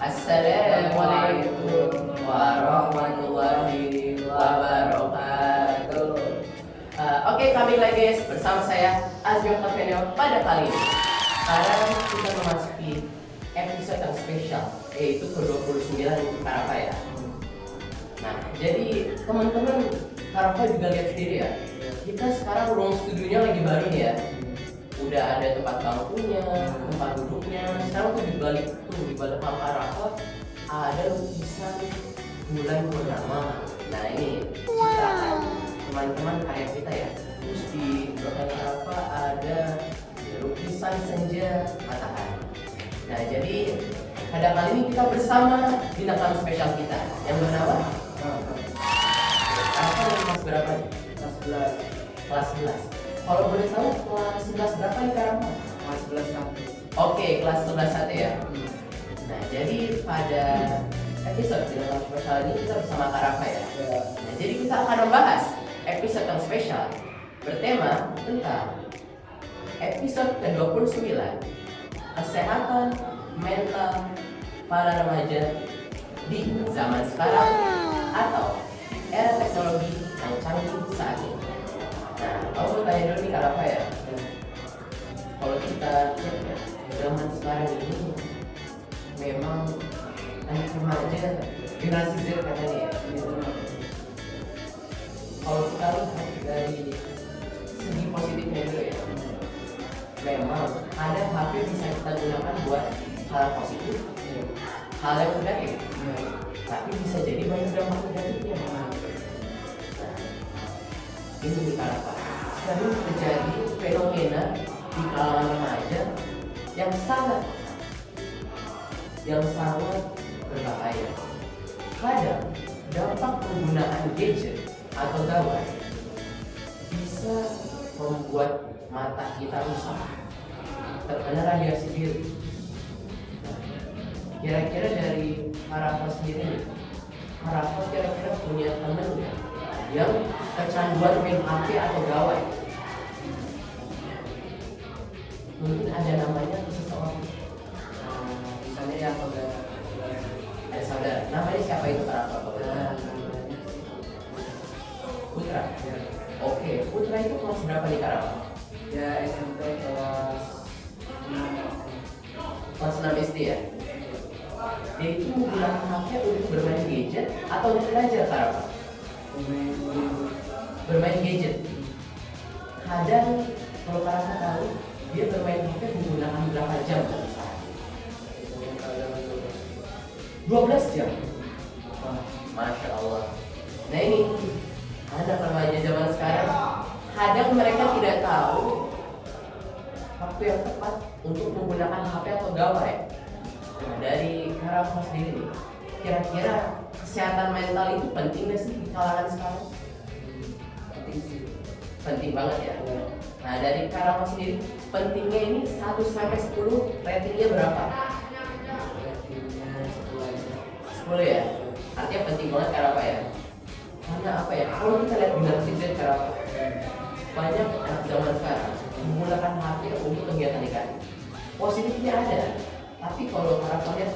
Assalamualaikum warahmatullahi wabarakatuh. Oke, kembali lagi guys bersama saya Azmi Octaviano pada kali ini. Sekarang kita memasuki episode yang spesial, yaitu ke-29 Karafa ya. Nah, jadi teman-teman Karafa juga lihat sendiri ya. Kita sekarang ruang studionya lagi baru nih ya. Udah ada tempat bangkunya, tempat duduknya. Sekarang tuh di balik hal Karafa ada lukisan bulan purnama. Nah ini kita akan teman-teman karya kita ya. Terus di belakang Karafa ada lukisan senja matahari. Nah jadi pada kali ini kita bersama bintang tamu spesial kita yang bernama Karafa dari kelas berapa nih? Kelas 11. Kalau boleh tahu kelas 11 berapa nih Karafa? Kelas 11 1. Oke, kelas 11 1 ya. Nah, jadi pada episode bintang tamu spesial ini kita bersama Karafa ya. Nah, jadi kita akan membahas episode yang spesial bertema tentang episode ke-29 kesehatan mental para remaja di zaman sekarang atau era teknologi yang canggih saat ini. Nah, aku mau tanya dulu nih Karafa ya. Kalau kita lihat ya, zaman sekarang ini memang anak remaja generasi Z katanya ya. Kalau kita lihat dari segi positifnya dulu ya, memang ada HP bisa kita gunakan buat hal positif, hal yang negatif, tapi bisa jadi banyak dampak negatifnya. Nah, ini di Karafa sering terjadi fenomena di kalangan remaja yang sangat berbahaya. Kadang dampak penggunaan gadget atau gawai bisa membuat mata kita rusak, terkena radiasi biru. Kira-kira dari Karafa sendiri, Karafa kira-kira punya teman ya yang kecanduan main HP atau gawai? Mungkin ada namanya seseorang. Misalnya ya saudara. Ada saudara. Namanya siapa itu Karafa? Putra. Ya. Oke, Putra itu kelas berapa nih Karafa? Ya SMP kelas 6. Kelas 6 SD ya? Dia itu menggunakan HP untuk bermain gadget atau untuk belajar Karafa? Bermain gadget. Kadang kalau Karafa tahu dia bermain HP menggunakan berapa jam? 12 jam. Masya Allah. Nah ini anak remaja zaman sekarang, kadang mereka tidak tahu waktu yang tepat untuk menggunakan HP atau gawai. Nah, dari Karafa sendiri nih, kira-kira kesehatan mental itu penting nggak sih di kalangan sekarang? Penting sih. Penting banget ya. Nah dari Karafa sendiri, pentingnya ini 1 sampai 10 ratingnya berapa? Ratingnya 10 aja. 10 ya? Artinya penting banget Karafa ya. Karena apa ya? Kalau kita lihat generasi Z Karafa, banyak anak zaman sekarang menggunakan HP untuk kegiatan negatif. Positifnya ada, tapi kalau Karafa lihat,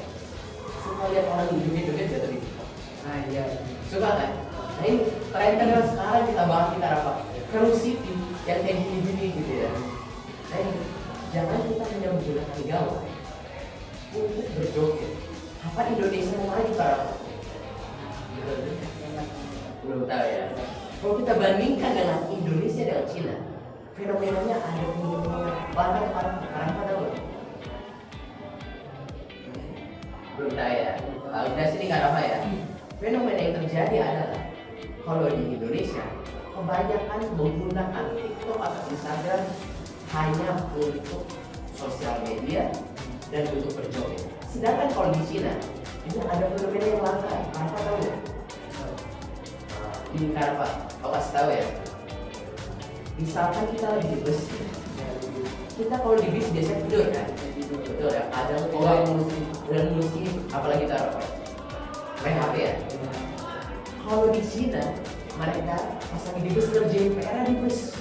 suka lihat orang joget-joget jatuh di TikTok. Nah iya. Suka kan? Nah ini tren sekarang kita bahas di Karafa, Velocity yang kayak gini-gini gitu ya. Nah ini, jangan kita hanya menggunakan gawai untuk berjoget. Apa Indonesia mau maju Karafa? Belum tahu ya. Kalau kita bandingkan dengan Indonesia dengan Cina, fenomenanya ada fenomena banget Karafa tahu nggak? Belum tahu ya. Udah sini Karafa ya. Fenomena yang terjadi adalah kalau di Indonesia kebanyakan menggunakan TikTok atau Instagram hanya untuk sosial media dan untuk berjoget. Sedangkan kalau di Cina ini ada fenomena yang langka. Karafa tahu ya? Ini Karafa, aku kasih tahu ya. Misalkan kita lagi di bus, kita kalau di bis biasanya tidur kan? Betul ya. Kadang udah musik, apalagi Karafa main HP ya. Kalau di Cina mereka pas lagi di bus ngerjain PR di bus.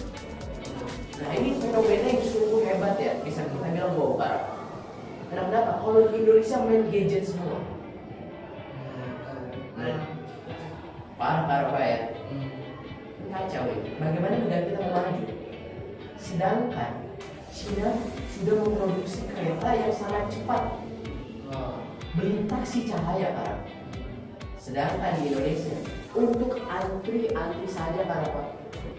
Nah ini fenomena yang sungguh hebat ya, bisa kita bilang wow Karafa. Kenapa? Kalau di Indonesia main gadget semua. Parah ya. Kacau ini. Bagaimana negara kita mau maju? Sedangkan China sudah memproduksi kereta yang sangat cepat, melintasi cahaya Pak. Sedangkan di Indonesia untuk antri saja Pak,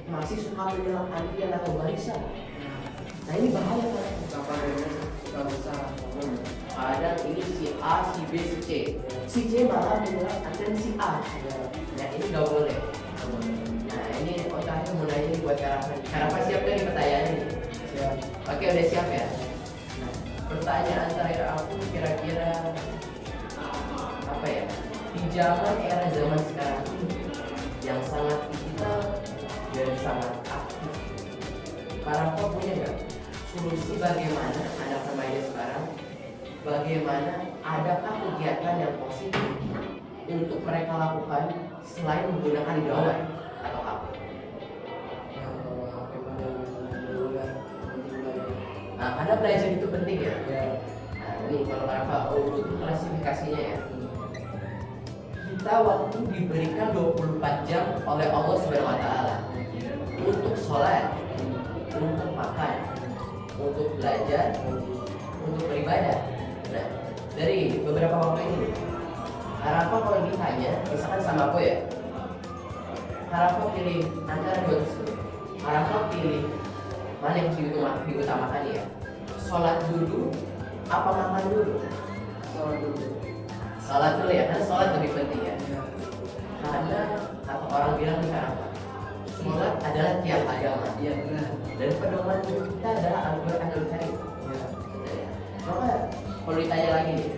masih suka bilang antrian atau barisan. Nah ini bahaya Pak. Suka besar. Kadang ini si A, si B, si C. Si C malah bilang antrian si A. Nah ini nggak boleh. Nah ini otaknya mulai buat Karavan. Karavan siap dari pertanyaan ini? Siap. Oke udah siap ya? Nah, pertanyaan terakhir aku kira-kira apa ya? Di zaman sekarang ini yang sangat digital dan sangat aktif, Karavan punya nggak solusi bagaimana anak remaja sekarang? Bagaimana adakah kegiatan yang positif untuk mereka lakukan selain menggunakan gawai atau HP? Nah, karena belajar itu penting ya. Nah, ini kalau Karavan untuk klasifikasinya ya. Kita waktu diberikan 24 jam oleh Allah Subhanahu wa taala untuk sholat, untuk makan, untuk belajar, untuk beribadah. Nah, dari beberapa waktu ini Karavan kalau ditanya, misalkan sama aku ya, Karavan pilih antara dua tersebut. Karavan pilih mana yang diutamakan ya? Sholat dulu, apa makan dulu? Sholat dulu. Sholat dulu ya, karena sholat lebih penting ya. Karena kata orang bilang di Karavan, sholat adalah tiap agama. Iya benar. Dan pedoman hidup kita adalah Al-Quran Al-Karim. Iya. Maka kalau ditanya lagi nih,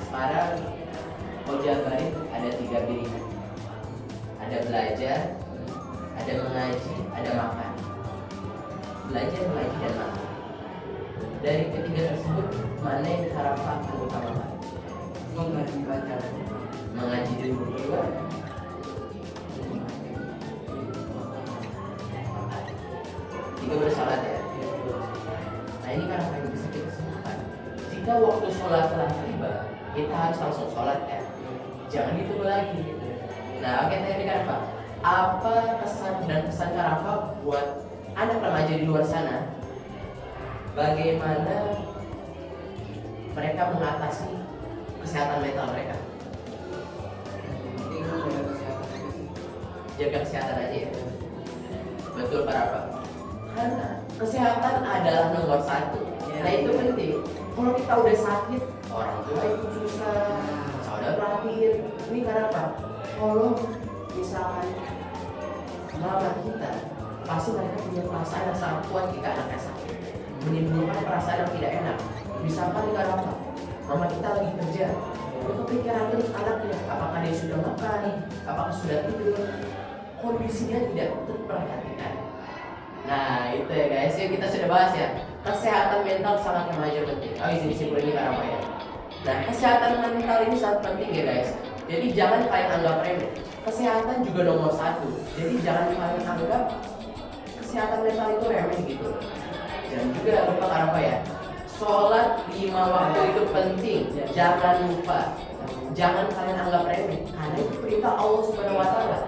sekarang kau jabarin ada 3 pilihan. Ada belajar, ada mengaji, ada makan. Belajar, mengaji, dan makan. Dari ketiga tersebut, mana yang Karavan akan utamakan? Mengaji baca. Mengaji dulu kedua, tiga bersalat ya. Nah ini kan apa yang bisa kita sebutkan. Jika waktu sholat telah tiba, kita harus langsung sholat ya. Jangan ditunggu lagi. Nah oke, tadi Karavan, apa kesan dan pesan Karavan buat anak remaja di luar sana? Bagaimana mereka mengatasi kesehatan mental mereka? Penting jaga kesehatan. Jaga kesehatan aja ya. Betul Karavan. Karena kesehatan adalah nomor 1. Nah itu penting. Kalau kita udah sakit, orang tua itu susah, saudara perhatiin. Ini karena apa? Kalau misalkan mama kita, pasti mereka punya perasaan yang sangat kuat jika anaknya sakit, menimbulkan perasaan yang tidak enak. Misalkan karena apa? Mama kita lagi kerja, itu kepikiran terus anaknya, apakah dia sudah makan, apakah sudah tidur, kondisinya tidak terperhatikan. Nah itu ya guys, ya kita sudah bahas ya, kesehatan mental sangat remaja penting. Oh izin disimpulin ini karena apa ya? Nah kesehatan mental ini sangat penting ya guys. Jadi jangan kalian anggap remeh. Kesehatan juga nomor 1. Jadi jangan kalian anggap kesehatan mental itu remeh gitu. Dan juga lupa karena apa ya? Sholat 5 waktu itu penting. Jangan lupa. Jangan kalian anggap remeh. Karena itu perintah Allah Subhanahu wa taala.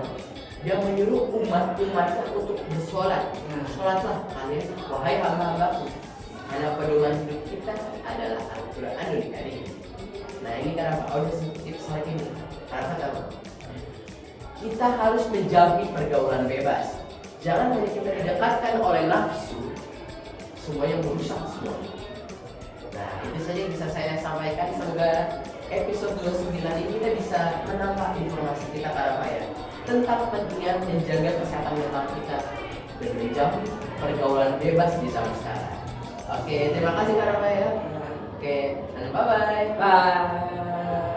Dia menyuruh umat-umatnya untuk bersolat. Sholatlah kalian, wahai hamba-hambaku. Karena pedoman hidup kita adalah Al-Quranul Karim. Nah ini karena audio tips lagi nih. Karena apa? Kita harus menjauhi pergaulan bebas. Jangan hanya kita didekatkan oleh nafsu, semuanya merusak semua. Nah itu saja yang bisa saya sampaikan. Semoga episode 29 ini kita bisa menambah informasi kita karena ya, tentang pentingnya menjaga kesehatan mental kita dan menjauhi pergaulan bebas di zaman sekarang. Oke, terima kasih Kak Rafa ya. Oke, dan bye-bye. Bye.